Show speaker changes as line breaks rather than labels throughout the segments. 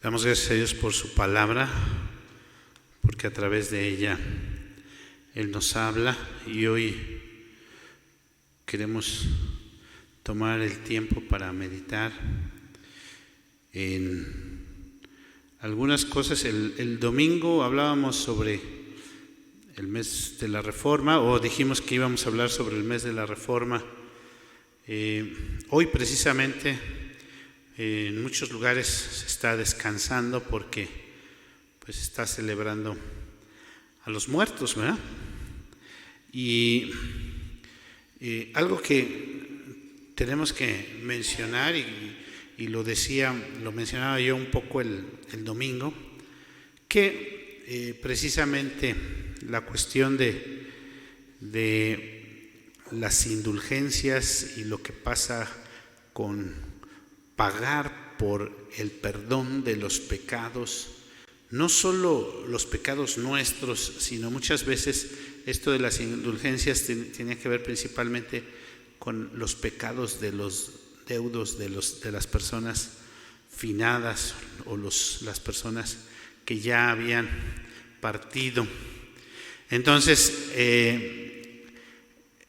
Damos gracias a Dios por su palabra, porque a través de ella Él nos habla, y hoy queremos tomar el tiempo para meditar en algunas cosas. El domingo hablábamos sobre el mes de la Reforma, o dijimos que íbamos a hablar sobre el mes de la Reforma. Hoy precisamente en muchos lugares se está descansando porque pues está celebrando a los muertos, ¿verdad? Y algo que tenemos que mencionar, y lo mencionaba yo un poco el domingo, que precisamente la cuestión de las indulgencias y lo que pasa con pagar por el perdón de los pecados, no solo los pecados nuestros, sino muchas veces esto de las indulgencias tiene que ver principalmente con los pecados de los deudos de las personas finadas o las personas que ya habían partido. Entonces,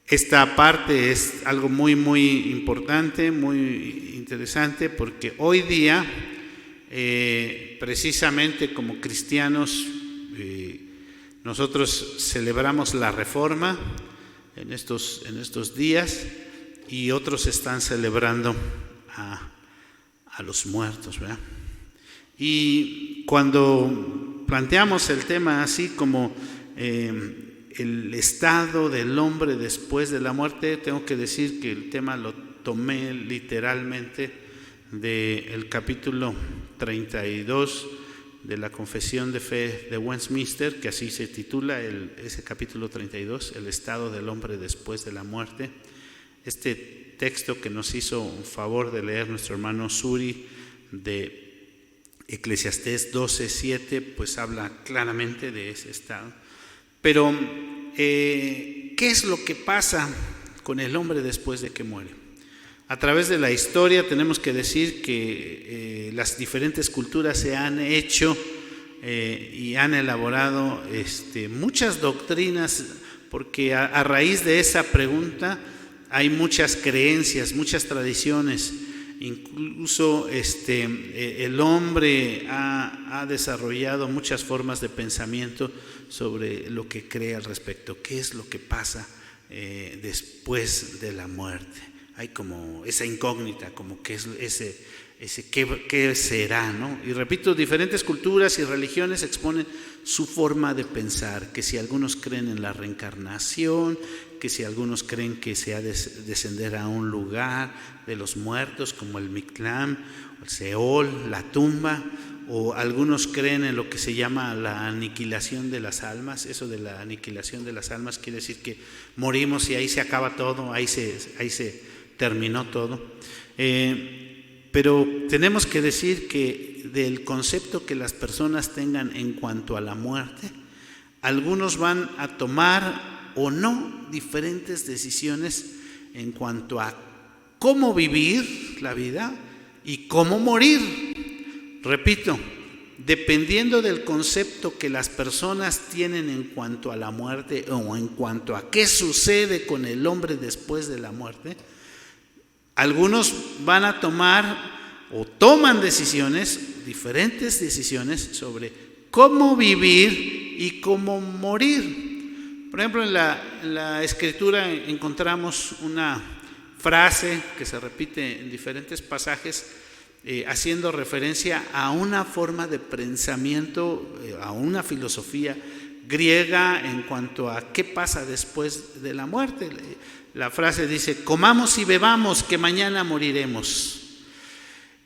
esta parte es algo muy, muy importante, muy interesante, porque hoy día, precisamente como cristianos, nosotros celebramos la Reforma en estos días, y otros están celebrando a los muertos, ¿verdad? Y cuando planteamos el tema así como el estado del hombre después de la muerte, tengo que decir que el tema lo tomé literalmente del capítulo 32 de la Confesión de Fe de Westminster, que así se titula ese capítulo 32, el estado del hombre después de la muerte. Este texto que nos hizo un favor de leer nuestro hermano Suri, de Eclesiastés 12:7, pues habla claramente de ese estado. Pero, ¿qué es lo que pasa con el hombre después de que muere? A través de la historia tenemos que decir que las diferentes culturas se han hecho y han elaborado muchas doctrinas, porque a raíz de esa pregunta hay muchas creencias, muchas tradiciones. Incluso el hombre ha desarrollado muchas formas de pensamiento sobre lo que cree al respecto. ¿Qué es lo que pasa después de la muerte? Hay como esa incógnita, como qué es qué será, ¿no? Y repito, diferentes culturas y religiones exponen su forma de pensar, que si algunos creen en la reencarnación, que si algunos creen que se ha de descender a un lugar de los muertos como el Mictlán, el Seol, la tumba, o algunos creen en lo que se llama la aniquilación de las almas. Eso de la aniquilación de las almas quiere decir que morimos y ahí se acaba todo, ahí se terminó todo. Pero tenemos que decir que del concepto que las personas tengan en cuanto a la muerte, algunos van a tomar o no diferentes decisiones en cuanto a cómo vivir la vida y cómo morir. Repito, dependiendo del concepto que las personas tienen en cuanto a la muerte o en cuanto a qué sucede con el hombre después de la muerte, algunos van a tomar o toman diferentes decisiones sobre cómo vivir y cómo morir. Por ejemplo, en la Escritura encontramos una frase que se repite en diferentes pasajes, haciendo referencia a una forma de pensamiento, a una filosofía griega en cuanto a qué pasa después de la muerte. La frase dice: comamos y bebamos, que mañana moriremos.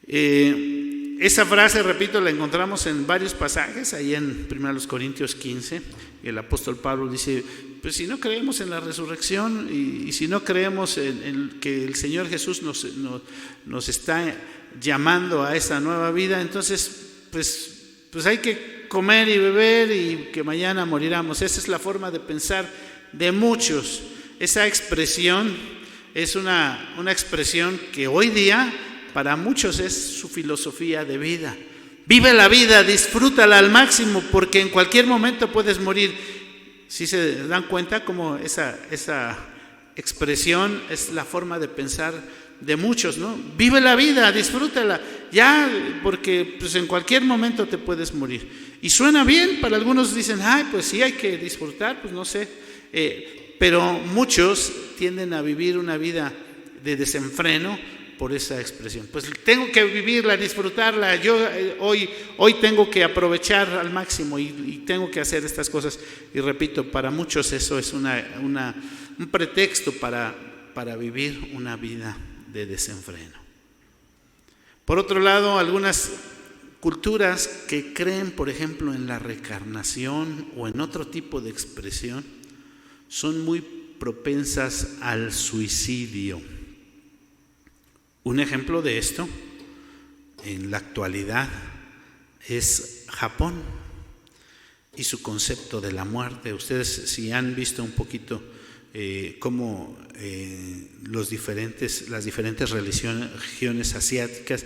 Esa frase, repito, la encontramos en varios pasajes, ahí en 1 Corintios 15, y el apóstol Pablo dice: pues si no creemos en la resurrección y si no creemos en que el Señor Jesús nos está llamando a esa nueva vida, entonces pues hay que comer y beber y que mañana moriremos. Esa es la forma de pensar de muchos. Esa expresión es una expresión que hoy día para muchos es su filosofía de vida. Vive la vida, disfrútala al máximo, porque en cualquier momento puedes morir. Si se dan cuenta como esa expresión es la forma de pensar de muchos, ¿no? Vive la vida, disfrútala, ya, porque pues en cualquier momento te puedes morir. Y suena bien, para algunos dicen, ay, pues sí hay que disfrutar, pues no sé, pero muchos tienden a vivir una vida de desenfreno por esa expresión. Pues tengo que vivirla, disfrutarla, yo hoy tengo que aprovechar al máximo y tengo que hacer estas cosas. Y repito, para muchos eso es un pretexto para vivir una vida de desenfreno. Por otro lado, algunas culturas que creen, por ejemplo, en la reencarnación o en otro tipo de expresión, son muy propensas al suicidio. Un ejemplo de esto en la actualidad es Japón y su concepto de la muerte. Ustedes, si han visto un poquito cómo las diferentes religiones asiáticas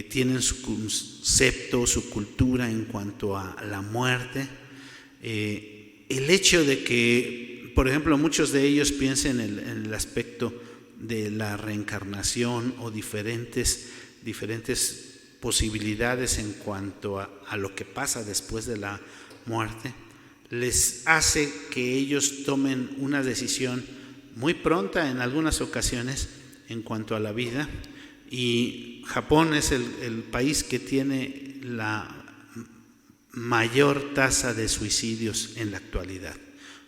tienen su concepto, su cultura en cuanto a la muerte, el hecho de que, por ejemplo, muchos de ellos piensen en el aspecto de la reencarnación o diferentes posibilidades en cuanto a lo que pasa después de la muerte, les hace que ellos tomen una decisión muy pronta en algunas ocasiones en cuanto a la vida. Y Japón es el país que tiene la mayor tasa de suicidios en la actualidad.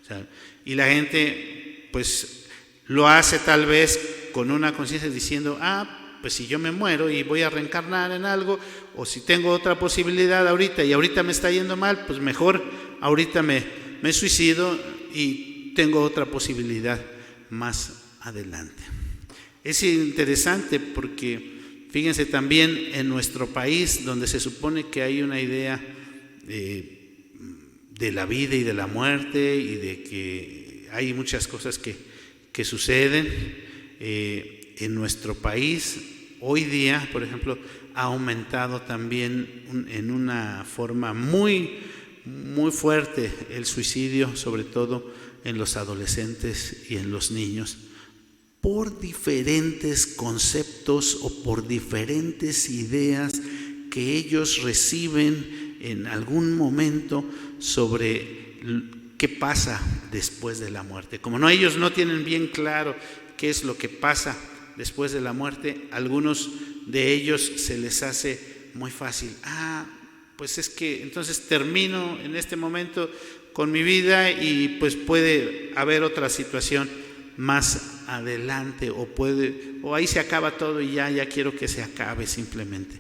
O sea, y la gente pues lo hace tal vez con una conciencia diciendo, pues si yo me muero y voy a reencarnar en algo, o si tengo otra posibilidad ahorita y ahorita me está yendo mal, pues mejor ahorita me suicido y tengo otra posibilidad más adelante. Es interesante porque fíjense también en nuestro país, donde se supone que hay una idea de la vida y de la muerte y de que hay muchas cosas que suceden en nuestro país. Hoy día, por ejemplo, ha aumentado también en una forma muy, muy fuerte el suicidio, sobre todo en los adolescentes y en los niños, por diferentes conceptos o por diferentes ideas que ellos reciben en algún momento sobre qué pasa después de la muerte. Como ellos no tienen bien claro qué es lo que pasa después de la muerte, algunos de ellos se les hace muy fácil. Pues es que entonces termino en este momento con mi vida y pues puede haber otra situación más adelante o ahí se acaba todo y ya quiero que se acabe simplemente.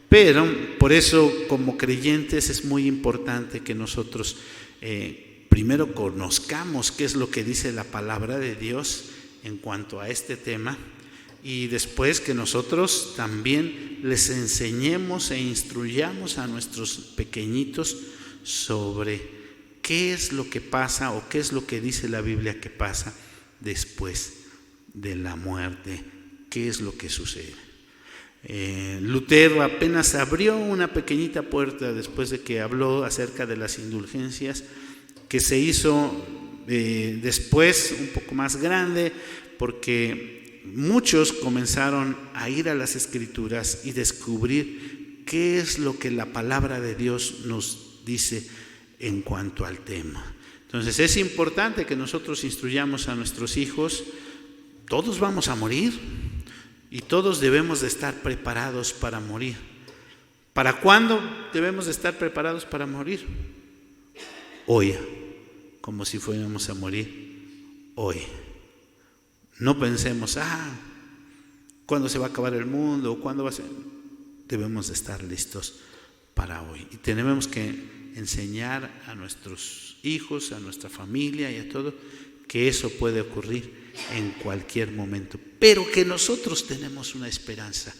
Pero por eso, como creyentes, es muy importante que nosotros primero conozcamos qué es lo que dice la palabra de Dios en cuanto a este tema, y después que nosotros también les enseñemos e instruyamos a nuestros pequeñitos sobre qué es lo que pasa o qué es lo que dice la Biblia que pasa después de la muerte, qué es lo que sucede. Lutero apenas abrió una pequeñita puerta después de que habló acerca de las indulgencias, que se hizo después un poco más grande, porque muchos comenzaron a ir a las Escrituras y descubrir qué es lo que la palabra de Dios nos dice en cuanto al tema. Entonces es importante que nosotros instruyamos a nuestros hijos. Todos vamos a morir y todos debemos de estar preparados para morir. ¿Para cuándo debemos de estar preparados para morir? Hoy, como si fuéramos a morir hoy. No pensemos, ¿cuándo se va a acabar el mundo? ¿O cuándo va a ser? Debemos de estar listos para hoy. Y tenemos que enseñar a nuestros hijos, a nuestra familia y a todo, que eso puede ocurrir en cualquier momento. Pero que nosotros tenemos una esperanza.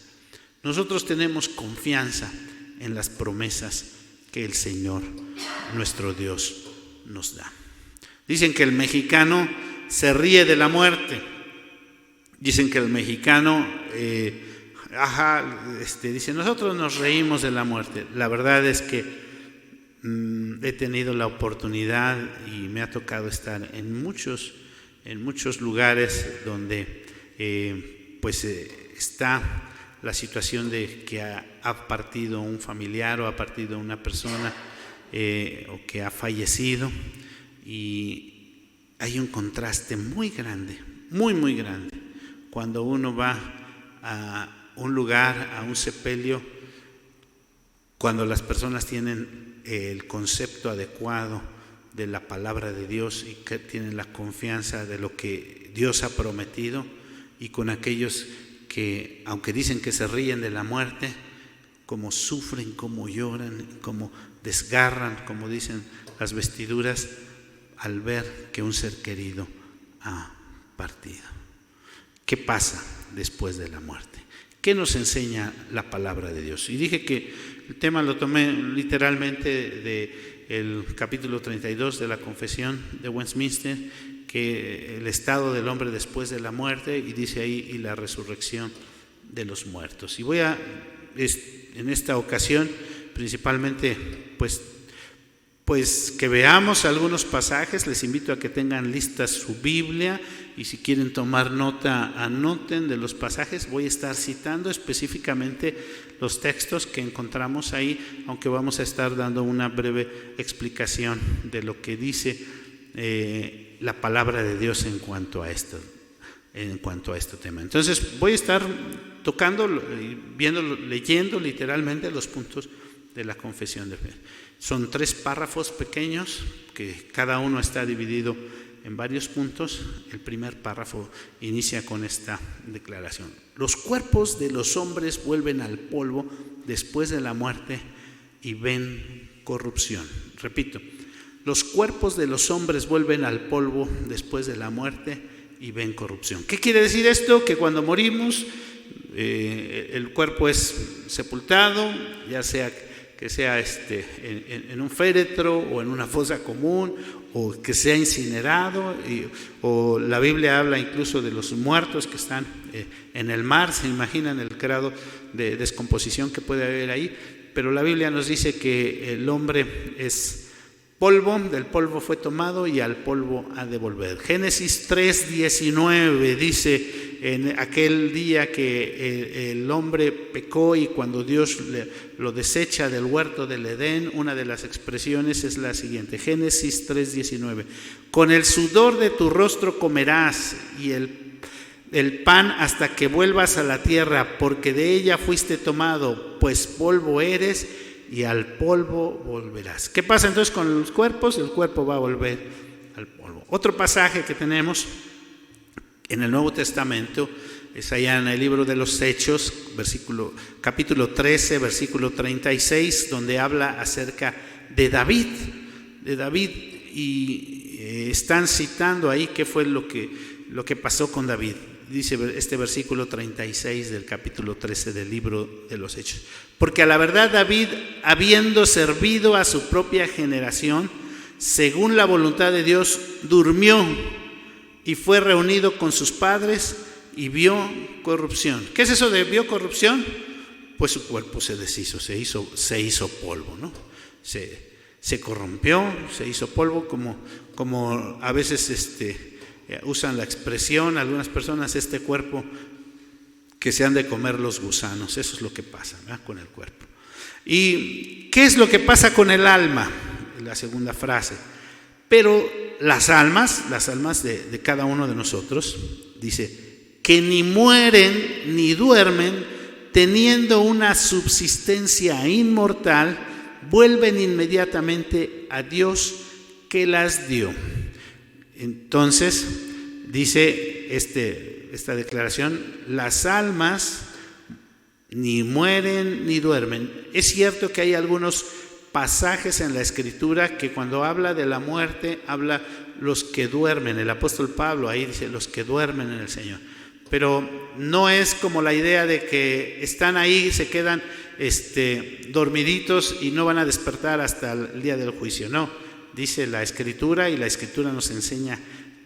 Nosotros tenemos confianza en las promesas que el Señor, nuestro Dios, nos da. Dicen que el mexicano se ríe de la muerte. Dicen que el mexicano dice, nosotros nos reímos de la muerte. La verdad es que he tenido la oportunidad y me ha tocado estar en muchos lugares donde está la situación de que ha partido un familiar o ha partido una persona o que ha fallecido, y hay un contraste muy grande, muy grande, cuando uno va a un lugar, a un sepelio, cuando las personas tienen el concepto adecuado de la palabra de Dios y que tienen la confianza de lo que Dios ha prometido, y con aquellos que, aunque dicen que se ríen de la muerte, como sufren, como lloran, como desgarran, como dicen, las vestiduras al ver que un ser querido ha partido. ¿Qué pasa después de la muerte? ¿Qué nos enseña la palabra de Dios? Y dije que el tema lo tomé literalmente del capítulo 32 de la Confesión de Westminster, que el estado del hombre después de la muerte, y dice ahí, y la resurrección de los muertos. Y voy a, en esta ocasión, principalmente, pues que veamos algunos pasajes. Les invito a que tengan lista su Biblia, y si quieren tomar nota, anoten de los pasajes. Voy a estar citando específicamente los textos que encontramos ahí, aunque vamos a estar dando una breve explicación de lo que dice la palabra de Dios en cuanto a este tema. Entonces voy a estar tocando, leyendo literalmente los puntos de la confesión de fe. Son 3 párrafos pequeños que cada uno está dividido en varios puntos. El primer párrafo inicia con esta declaración: los cuerpos de los hombres vuelven al polvo después de la muerte y ven corrupción. Repito, los cuerpos de los hombres vuelven al polvo después de la muerte y ven corrupción. ¿Qué quiere decir esto? Que cuando morimos, el cuerpo es sepultado, ya sea que sea en un féretro o en una fosa común, o que sea incinerado, o la Biblia habla incluso de los muertos que están en el mar. Se imaginan el grado de descomposición que puede haber ahí, pero la Biblia nos dice que el hombre es polvo, del polvo fue tomado y al polvo ha de volver. Génesis 3:19 dice: en aquel día que el hombre pecó y cuando Dios lo desecha del huerto del Edén, una de las expresiones es la siguiente. Génesis 3:19: con el sudor de tu rostro comerás y el pan hasta que vuelvas a la tierra, porque de ella fuiste tomado, pues polvo eres y al polvo volverás. ¿Qué pasa entonces con los cuerpos? El cuerpo va a volver al polvo. Otro pasaje que tenemos en el Nuevo Testamento es allá en el libro de los Hechos, capítulo 13, versículo 36, donde habla acerca de David, y están citando ahí qué fue lo que pasó con David. Dice este versículo 36 del capítulo 13 del libro de los Hechos: porque a la verdad David, habiendo servido a su propia generación, según la voluntad de Dios, durmió y fue reunido con sus padres y vio corrupción. ¿Qué es eso de vio corrupción? Pues su cuerpo se deshizo, se hizo polvo, ¿no? Se corrompió, se hizo polvo, como a veces usan la expresión algunas personas, este cuerpo que se han de comer los gusanos. Eso es lo que pasa, ¿verdad?, con el cuerpo. ¿Y qué es lo que pasa con el alma? La segunda frase. Pero las almas de cada uno de nosotros, dice, que ni mueren ni duermen, teniendo una subsistencia inmortal, vuelven inmediatamente a Dios que las dio. Entonces, dice esta declaración: las almas ni mueren ni duermen. Es cierto que hay algunos pasajes en la Escritura que cuando habla de la muerte, habla los que duermen. El apóstol Pablo ahí dice los que duermen en el Señor. Pero no es como la idea de que están ahí, se quedan dormiditos y no van a despertar hasta el día del juicio. No. Dice la Escritura, y la Escritura nos enseña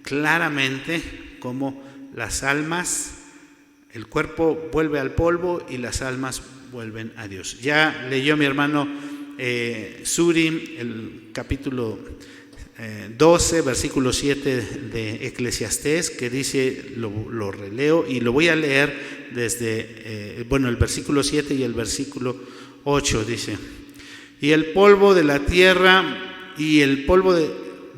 claramente cómo las almas El cuerpo vuelve al polvo y las almas vuelven a Dios. Ya leyó mi hermano Suri el capítulo 12, versículo 7 de Eclesiastés, que dice, lo releo y lo voy a leer desde, el versículo 7 y el versículo 8 dice: y el polvo de la tierra,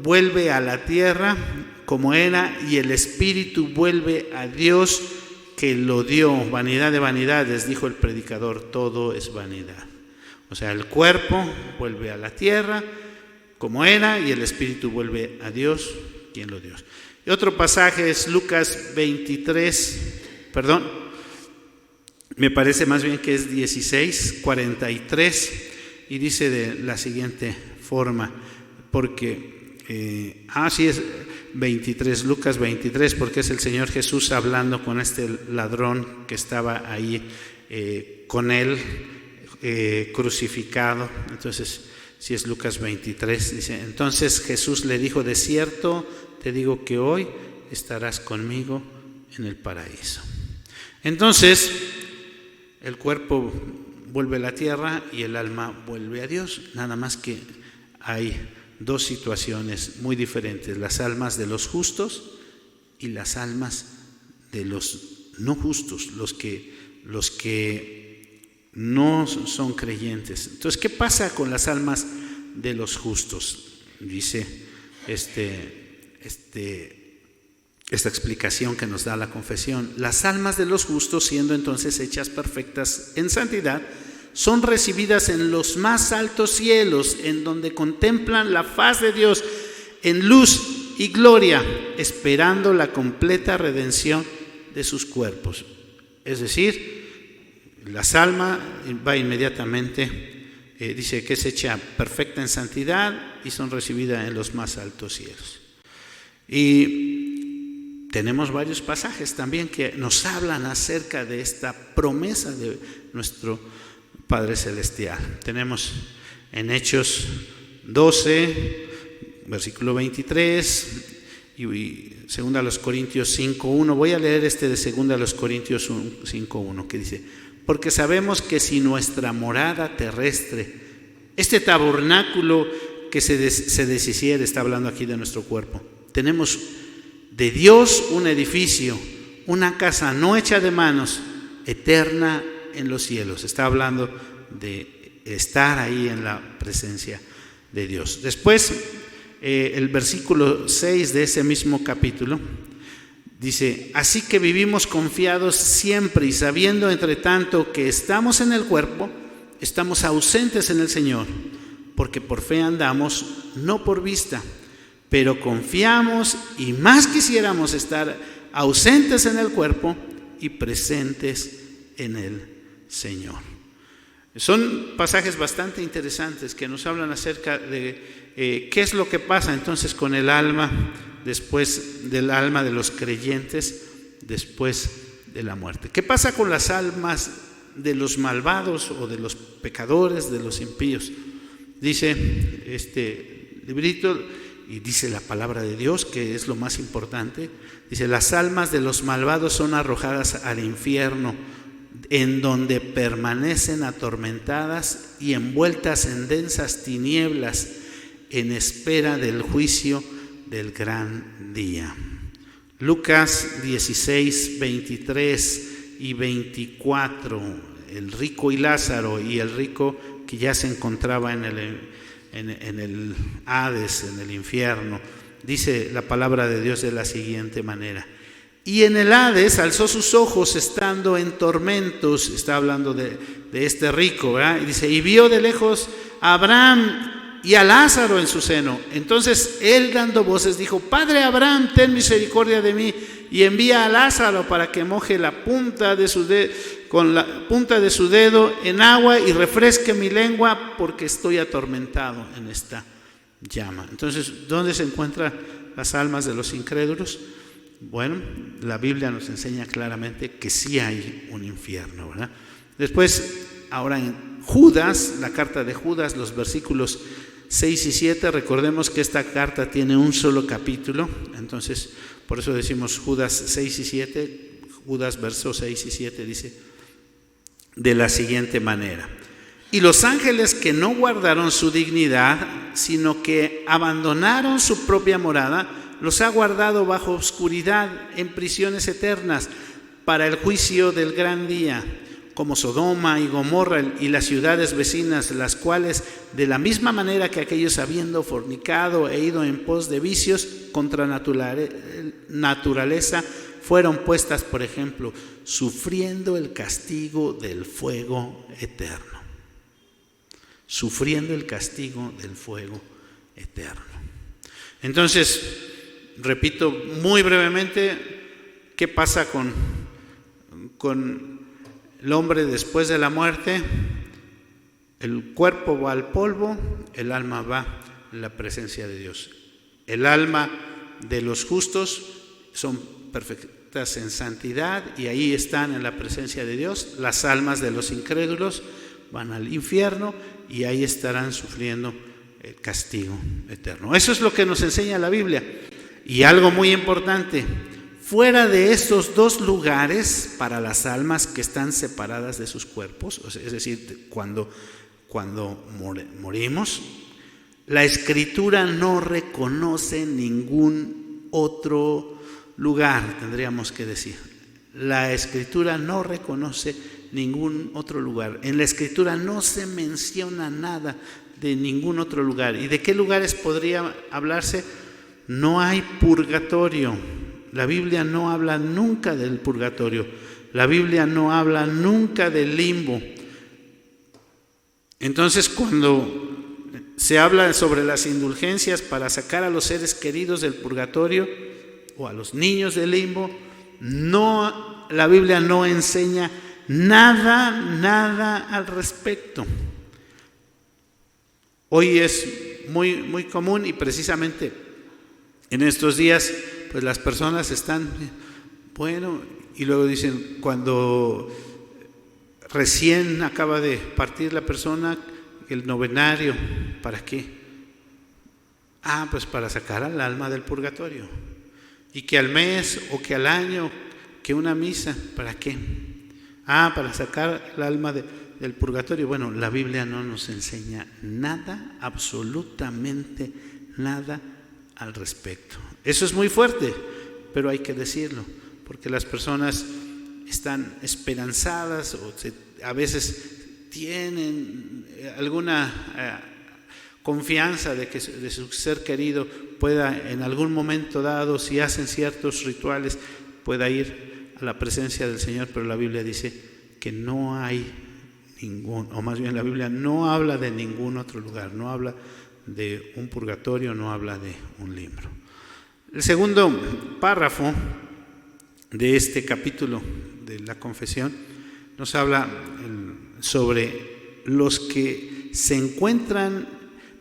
vuelve a la tierra como era, y el espíritu vuelve a Dios que lo dio. Vanidad de vanidades, dijo el predicador, todo es vanidad. O sea, el cuerpo vuelve a la tierra como era, y el espíritu vuelve a Dios, quien lo dio. Y otro pasaje es Lucas 23, me parece más bien que es 16:43, y dice de la siguiente forma, porque, sí es 23, Lucas 23, porque es el Señor Jesús hablando con este ladrón que estaba ahí con él, crucificado. Entonces, si es Lucas 23, dice: entonces Jesús le dijo, de cierto te digo que hoy estarás conmigo en el paraíso. Entonces, el cuerpo vuelve a la tierra y el alma vuelve a Dios, nada más que hay dos situaciones muy diferentes: las almas de los justos y las almas de los no justos, los que no son creyentes. Entonces, ¿qué pasa con las almas de los justos? Dice esta explicación que nos da la confesión: las almas de los justos, siendo entonces hechas perfectas en santidad, son recibidas en los más altos cielos, en donde contemplan la faz de Dios en luz y gloria, esperando la completa redención de sus cuerpos. Es decir, las almas va inmediatamente, dice que es hecha perfecta en santidad y son recibidas en los más altos cielos. Y tenemos varios pasajes también que nos hablan acerca de esta promesa de nuestro Padre Celestial. Tenemos en Hechos 12, versículo 23, y 2 Corintios 5:1. Voy a leer de 2 Corintios 5:1, que dice: porque sabemos que si nuestra morada terrestre, este tabernáculo que se deshiciere, está hablando aquí de nuestro cuerpo, tenemos de Dios un edificio, una casa no hecha de manos, eterna en los cielos. Está hablando de estar ahí en la presencia de Dios. Después, el versículo 6 de ese mismo capítulo dice: así que vivimos confiados siempre, y sabiendo entre tanto que estamos en el cuerpo, estamos ausentes en el Señor, porque por fe andamos, no por vista, pero confiamos, y más quisiéramos estar ausentes en el cuerpo y presentes en el Señor. Son pasajes bastante interesantes que nos hablan acerca de qué es lo que pasa entonces con el alma, después del alma de los creyentes, después de la muerte. ¿Qué pasa con las almas de los malvados o de los pecadores, de los impíos? Dice este librito, y dice la palabra de Dios, que es lo más importante. Dice: las almas de los malvados son arrojadas al infierno, en donde permanecen atormentadas y envueltas en densas tinieblas, en espera del juicio del gran día. Lucas 16, 23 y 24. El rico y Lázaro, y el rico que ya se encontraba en el Hades, en el infierno. Dice la palabra de Dios de la siguiente manera: y en el Hades alzó sus ojos estando en tormentos. Está hablando de este rico, ¿verdad? Y dice: y vio de lejos a Abraham y a Lázaro en su seno. Entonces él, dando voces, dijo: Padre Abraham, ten misericordia de mí, y envía a Lázaro para que moje con la punta de su dedo en agua y refresque mi lengua, porque estoy atormentado en esta llama. Entonces, ¿dónde se encuentran las almas de los incrédulos? Bueno, la Biblia nos enseña claramente que sí hay un infierno, ¿verdad? Después, ahora en Judas, la carta de Judas, los versículos 6 y 7, recordemos que esta carta tiene un solo capítulo, entonces por eso decimos Judas 6 y 7, Judas, versos 6 y 7, dice de la siguiente manera: y los ángeles que no guardaron su dignidad, sino que abandonaron su propia morada, los ha guardado bajo oscuridad en prisiones eternas para el juicio del gran día, como Sodoma y Gomorra y las ciudades vecinas, las cuales de la misma manera que aquellos, habiendo fornicado e ido en pos de vicios contra naturaleza, fueron puestas por ejemplo, sufriendo el castigo del fuego eterno. Sufriendo el castigo del fuego eterno. Entonces, repito muy brevemente, ¿qué pasa con el hombre después de la muerte? El cuerpo va al polvo, el alma va en la presencia de Dios. El alma de los justos son perfectas en santidad y ahí están en la presencia de Dios. Las almas de los incrédulos van al infierno y ahí estarán sufriendo el castigo eterno. Eso es lo que nos enseña la Biblia. Y algo muy importante: fuera de estos dos lugares para las almas que están separadas de sus cuerpos, es decir, cuando morimos, la Escritura no reconoce ningún otro lugar, tendríamos que decir. La Escritura no reconoce ningún otro lugar. En la Escritura no se menciona nada de ningún otro lugar. ¿Y de qué lugares podría hablarse? No hay purgatorio. La Biblia no habla nunca del purgatorio. La Biblia no habla nunca del limbo. Entonces, cuando se habla sobre las indulgencias para sacar a los seres queridos del purgatorio o a los niños del limbo, la Biblia no enseña nada al respecto. Hoy es muy común, y precisamente en estos días pues las personas están, y luego dicen, cuando recién acaba de partir la persona, el novenario, ¿para qué? Pues para sacar al alma del purgatorio. Y que al mes o que al año, que una misa, ¿para qué? Para sacar el alma del purgatorio. Bueno, la Biblia no nos enseña nada, absolutamente nada al respecto. Eso es muy fuerte, pero hay que decirlo, porque las personas están esperanzadas o a veces tienen alguna confianza de que de su ser querido pueda en algún momento dado, si hacen ciertos rituales, pueda ir a la presencia del Señor, pero la Biblia dice que no hay o más bien la Biblia no habla de ningún otro lugar, no habla de un purgatorio, no habla de un limbo. El segundo párrafo de este capítulo de la confesión nos habla sobre los que se encuentran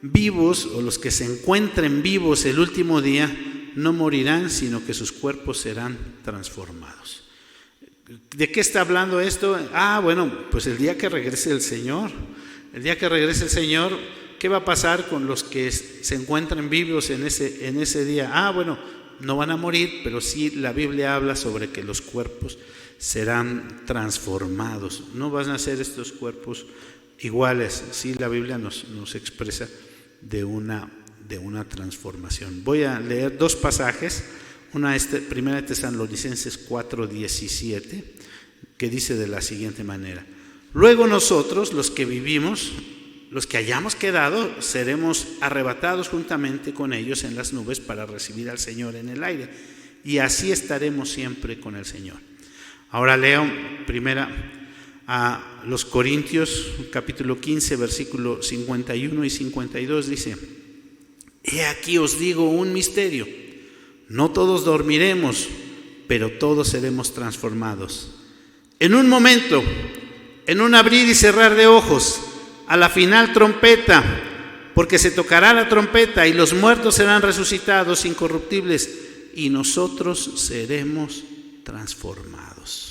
vivos o los que se encuentren vivos el último día no morirán, sino que sus cuerpos serán transformados. ¿De qué está hablando esto? Bueno, pues el día que regrese el Señor, ¿qué va a pasar con los que se encuentran vivos en ese día? Bueno, no van a morir, pero sí la Biblia habla sobre que los cuerpos serán transformados. No van a ser estos cuerpos iguales. Sí, la Biblia nos expresa de una transformación. Voy a leer dos pasajes. Una es Primera de Tesalonicenses 4:17, que dice de la siguiente manera: luego nosotros, los que vivimos, los que hayamos quedado, seremos arrebatados juntamente con ellos en las nubes para recibir al Señor en el aire, y así estaremos siempre con el Señor. Ahora leo primera a los Corintios, capítulo 15, versículo 51 y 52, dice: he aquí os digo un misterio, no todos dormiremos, pero todos seremos transformados. En un momento, en un abrir y cerrar de ojos, a la final trompeta, porque se tocará la trompeta y los muertos serán resucitados incorruptibles y nosotros seremos transformados.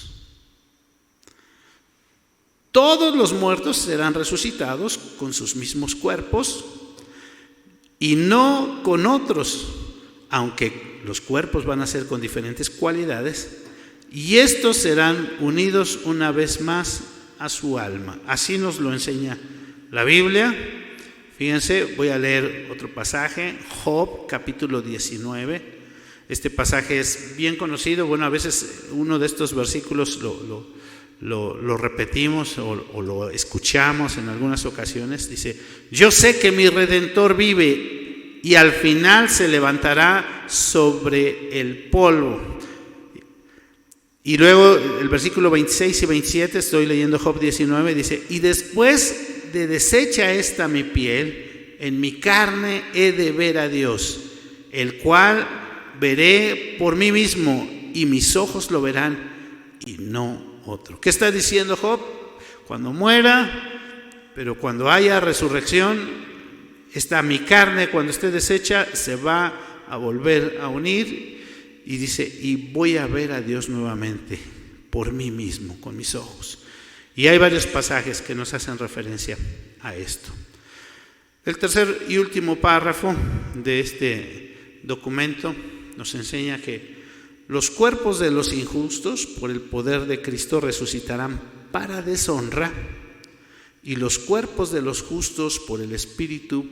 Todos los muertos serán resucitados con sus mismos cuerpos y no con otros, aunque los cuerpos van a ser con diferentes cualidades y estos serán unidos una vez más a su alma. Así nos lo enseña la Biblia. Fíjense, voy a leer otro pasaje, Job capítulo 19. Este pasaje es bien conocido. Bueno, a veces uno de estos versículos lo repetimos o lo escuchamos en algunas ocasiones. Dice: yo sé que mi Redentor vive y al final se levantará sobre el polvo. Y luego el versículo 26 y 27, estoy leyendo Job 19, dice: y después de deshecha esta mi piel, en mi carne he de ver a Dios, el cual veré por mí mismo, y mis ojos lo verán y no otro. ¿Qué está diciendo Job? Cuando muera, pero cuando haya resurrección, mi carne, cuando esté deshecha, se va a volver a unir. Y dice: y voy a ver a Dios nuevamente por mí mismo, con mis ojos. Y hay varios pasajes que nos hacen referencia a esto. El tercer y último párrafo de este documento nos enseña que los cuerpos de los injustos por el poder de Cristo resucitarán para deshonra, y los cuerpos de los justos por el Espíritu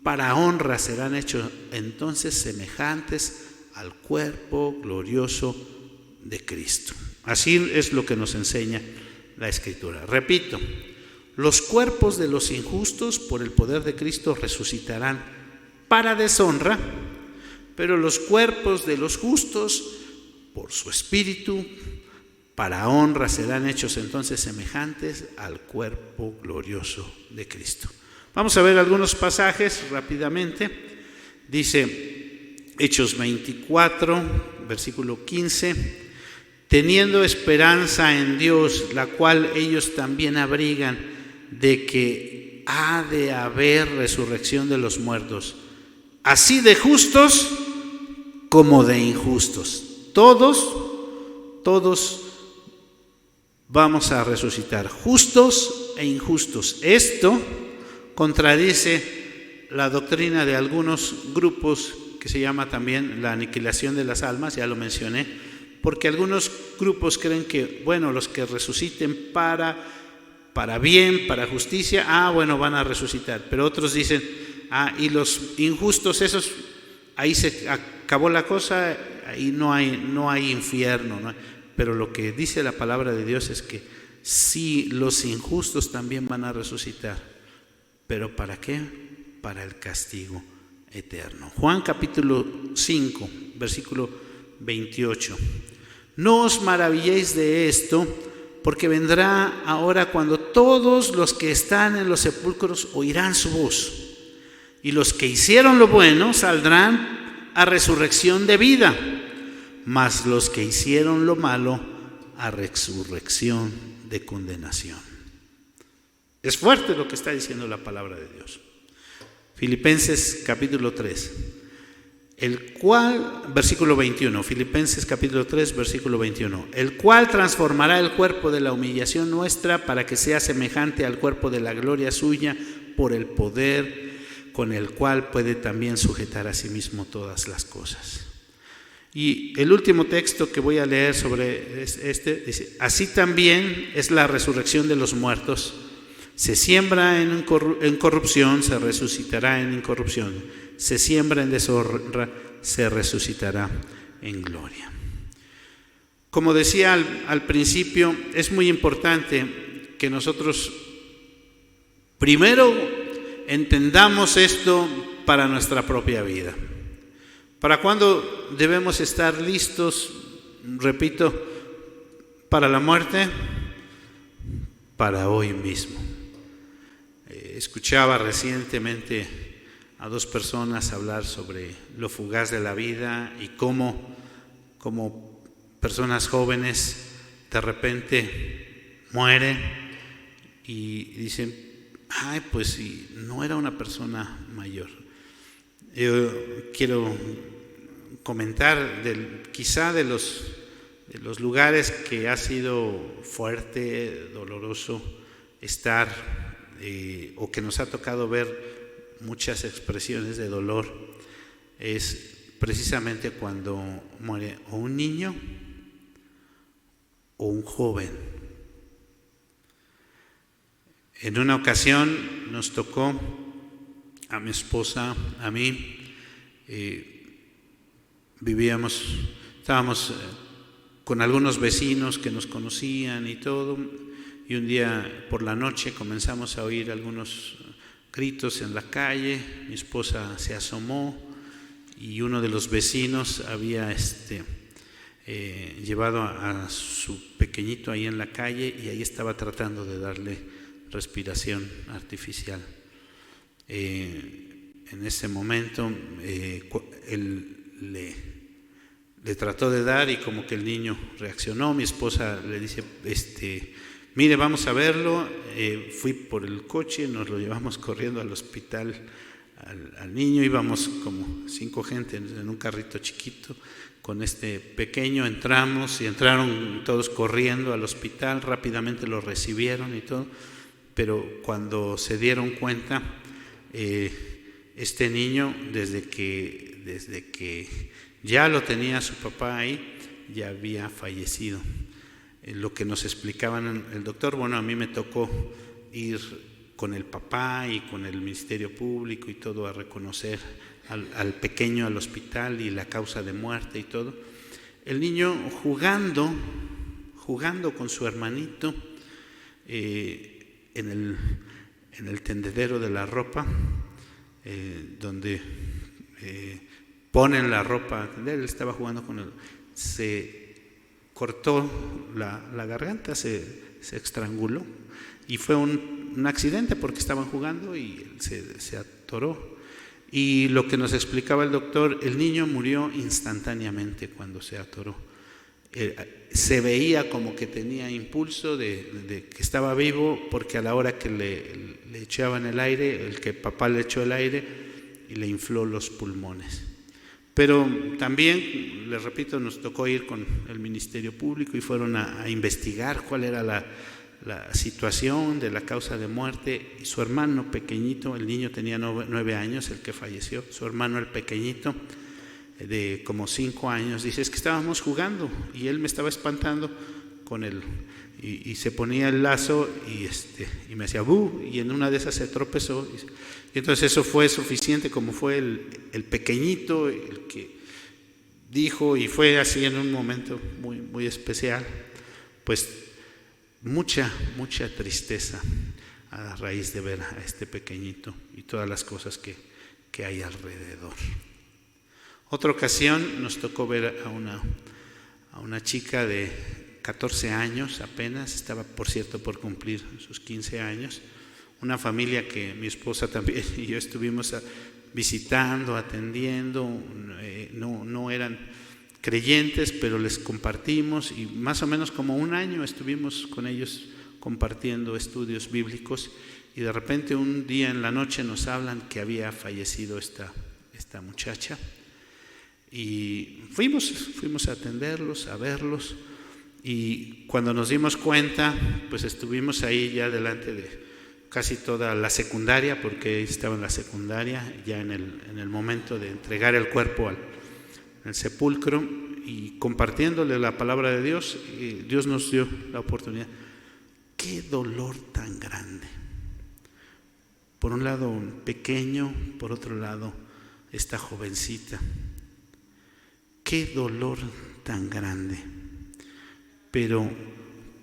para honra serán hechos entonces semejantes al cuerpo glorioso de Cristo. Así es lo que nos enseña la Escritura. Repito, los cuerpos de los injustos por el poder de Cristo resucitarán para deshonra, pero los cuerpos de los justos por su Espíritu para honra serán hechos entonces semejantes al cuerpo glorioso de Cristo. Vamos a ver algunos pasajes rápidamente. Dice Hechos 24, versículo 15: teniendo esperanza en Dios, la cual ellos también abrigan, de que ha de haber resurrección de los muertos, así de justos como de injustos. Todos vamos a resucitar, justos e injustos. Esto contradice la doctrina de algunos grupos que se llama también la aniquilación de las almas, ya lo mencioné, porque algunos grupos creen que, bueno, los que resuciten para bien, para justicia, bueno, van a resucitar, pero otros dicen, y los injustos, esos, ahí se acabó la cosa, ahí no hay infierno, ¿no? Pero lo que dice la palabra de Dios es que sí, los injustos también van a resucitar, pero ¿para qué? Para el castigo eterno. Juan capítulo 5, versículo 28. No os maravilléis de esto, porque vendrá ahora cuando todos los que están en los sepulcros oirán su voz, y los que hicieron lo bueno saldrán a resurrección de vida, mas los que hicieron lo malo a resurrección de condenación. Es fuerte lo que está diciendo la palabra de Dios. Filipenses capítulo 3, el cual, versículo 21, Filipenses capítulo 3, versículo 21, el cual transformará el cuerpo de la humillación nuestra para que sea semejante al cuerpo de la gloria suya, por el poder con el cual puede también sujetar a sí mismo todas las cosas. Y el último texto que voy a leer sobre este dice: así también es la resurrección de los muertos. Se siembra en corrupción, se resucitará en incorrupción. Se siembra en deshonra, se resucitará en gloria. Como decía al principio, es muy importante que nosotros primero entendamos esto para nuestra propia vida. ¿Para cuándo debemos estar listos? Repito, para la muerte, para hoy mismo. Escuchaba recientemente a dos personas hablar sobre lo fugaz de la vida y cómo personas jóvenes de repente mueren y dicen: pues si no era una persona mayor. Yo quiero comentar quizá de los lugares que ha sido fuerte, doloroso estar, o que nos ha tocado ver muchas expresiones de dolor, es precisamente cuando muere o un niño o un joven. En una ocasión nos tocó a mi esposa, a mí, estábamos con algunos vecinos que nos conocían y todo, y un día por la noche comenzamos a oír algunos gritos en la calle. Mi esposa se asomó y uno de los vecinos había llevado a su pequeñito ahí en la calle y ahí estaba tratando de darle respiración artificial. En ese momento él le trató de dar y como que el niño reaccionó. Mi esposa le dice, mire, vamos a verlo. Fui por el coche, nos lo llevamos corriendo al hospital al niño. Íbamos como 5 gente en un carrito chiquito con este pequeño. Entraron todos corriendo al hospital, rápidamente lo recibieron y todo, pero cuando se dieron cuenta, este niño, desde que ya lo tenía su papá ahí, ya había fallecido. Lo que nos explicaban el doctor, bueno, a mí me tocó ir con el papá y con el Ministerio Público y todo a reconocer al pequeño al hospital y la causa de muerte y todo. El niño jugando con su hermanito en el tendedero de la ropa, donde ponen la ropa. Él estaba jugando con él, se cortó la garganta, se estranguló y fue un accidente porque estaban jugando y se atoró. Y lo que nos explicaba el doctor, el niño murió instantáneamente cuando se atoró. Se veía como que tenía impulso de que estaba vivo, porque a la hora que le echaban el aire, el que papá le echó el aire y le infló los pulmones. Pero también, les repito, nos tocó ir con el Ministerio Público y fueron a investigar cuál era la situación de la causa de muerte. Y su hermano pequeñito, el niño tenía 9 años, el que falleció, su hermano el pequeñito, de como 5 años, dice, es que estábamos jugando y él me estaba espantando con él y se ponía el lazo y me hacía ¡bu! Y en una de esas se tropezó y entonces eso fue suficiente, como fue el pequeñito el que dijo, y fue así en un momento muy, muy especial, pues mucha tristeza a raíz de ver a este pequeñito y todas las cosas que hay alrededor. Otra ocasión nos tocó ver a una chica de 14 años apenas, estaba por cierto por cumplir sus 15 años, una familia que mi esposa también y yo estuvimos visitando, atendiendo, no eran creyentes, pero les compartimos y más o menos como 1 año estuvimos con ellos compartiendo estudios bíblicos y de repente un día en la noche nos hablan que había fallecido esta muchacha. Y fuimos a atenderlos, a verlos, y cuando nos dimos cuenta, pues estuvimos ahí ya delante de casi toda la secundaria, porque estaba en la secundaria, ya en el momento de entregar el cuerpo al sepulcro, y compartiéndole la palabra de Dios, y Dios nos dio la oportunidad. ¡Qué dolor tan grande! Por un lado un pequeño, por otro lado esta jovencita. Qué dolor tan grande, pero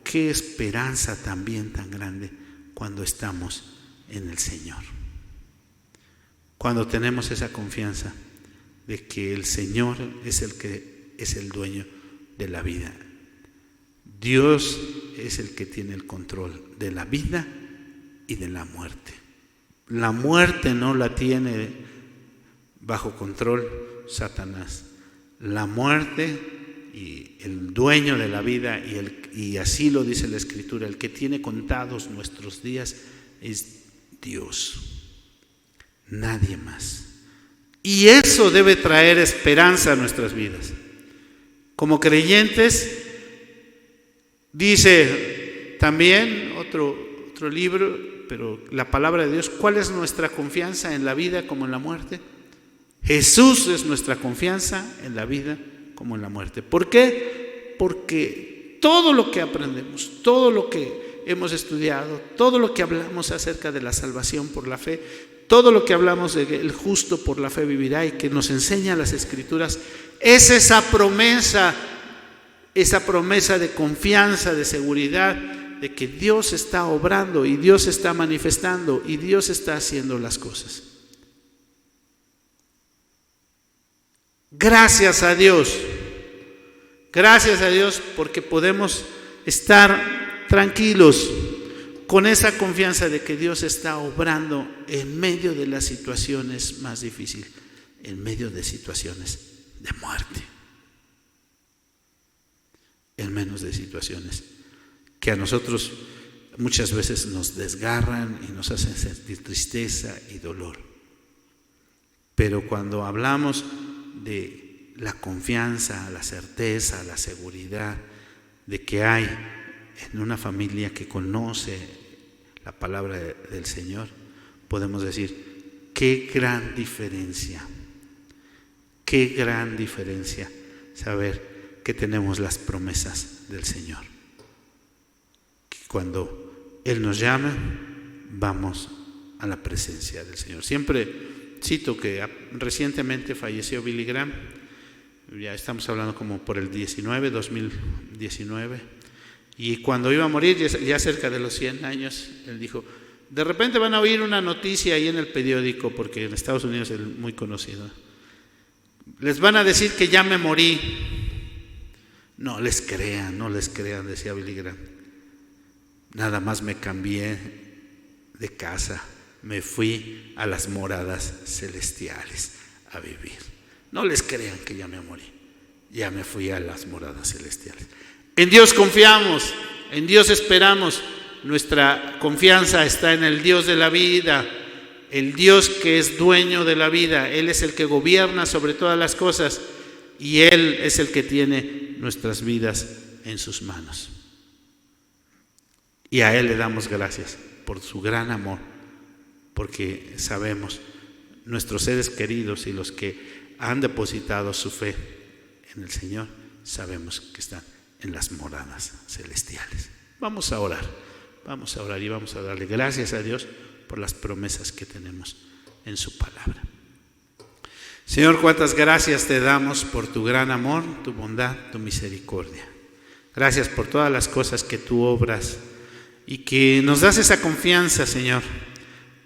qué esperanza también tan grande cuando estamos en el Señor. Cuando tenemos esa confianza de que el Señor es el que es el dueño de la vida. Dios es el que tiene el control de la vida y de la muerte. La muerte no la tiene bajo control Satanás. La muerte y el dueño de la vida, y así lo dice la Escritura, el que tiene contados nuestros días es Dios, nadie más. Y eso debe traer esperanza a nuestras vidas. Como creyentes, dice también otro libro, pero la palabra de Dios, ¿cuál es nuestra confianza en la vida como en la muerte? Jesús es nuestra confianza en la vida como en la muerte. ¿Por qué? Porque todo lo que aprendemos, todo lo que hemos estudiado, todo lo que hablamos acerca de la salvación por la fe, todo lo que hablamos de que el justo por la fe vivirá y que nos enseñan las Escrituras, es esa promesa de confianza, de seguridad, de que Dios está obrando y Dios está manifestando y Dios está haciendo las cosas. Gracias a Dios porque podemos estar tranquilos con esa confianza de que Dios está obrando en medio de las situaciones más difíciles, en medio de situaciones de muerte, en menos de situaciones que a nosotros muchas veces nos desgarran y nos hacen sentir tristeza y dolor. Pero cuando hablamos de la confianza, la certeza, la seguridad de que hay en una familia que conoce la palabra del Señor, podemos decir, qué gran diferencia saber que tenemos las promesas del Señor. Que cuando Él nos llama, vamos a la presencia del Señor. Siempre cito que recientemente falleció Billy Graham, ya estamos hablando como por el 2019, y cuando iba a morir, ya cerca de los 100 años, él dijo, de repente van a oír una noticia ahí en el periódico, porque en Estados Unidos es muy conocido, les van a decir que ya me morí. No les crean, decía Billy Graham. Nada más me cambié de casa, me fui a las moradas celestiales a vivir. No les crean que ya me morí, ya me fui a las moradas celestiales. En Dios confiamos, en Dios esperamos. Nuestra confianza está en el Dios de la vida, el Dios que es dueño de la vida. Él es el que gobierna sobre todas las cosas y Él es el que tiene nuestras vidas en sus manos. Y a Él le damos gracias por su gran amor, porque sabemos, nuestros seres queridos y los que han depositado su fe en el Señor, sabemos que están en las moradas celestiales. Vamos a orar y vamos a darle gracias a Dios por las promesas que tenemos en su palabra. Señor, cuántas gracias te damos por tu gran amor, tu bondad, tu misericordia. Gracias por todas las cosas que tú obras y que nos das esa confianza, Señor,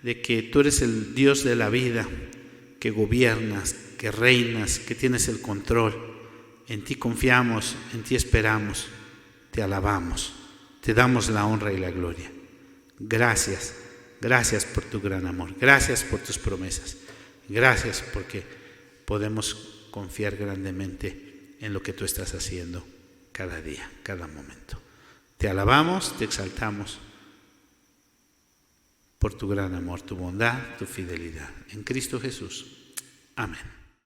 de que tú eres el Dios de la vida, que gobiernas, que reinas, que tienes el control. En ti confiamos, en ti esperamos, te alabamos, te damos la honra y la gloria. Gracias por tu gran amor, gracias por tus promesas, gracias porque podemos confiar grandemente en lo que tú estás haciendo cada día, cada momento. Te alabamos, te exaltamos por tu gran amor, tu bondad, tu fidelidad. En Cristo Jesús. Amén.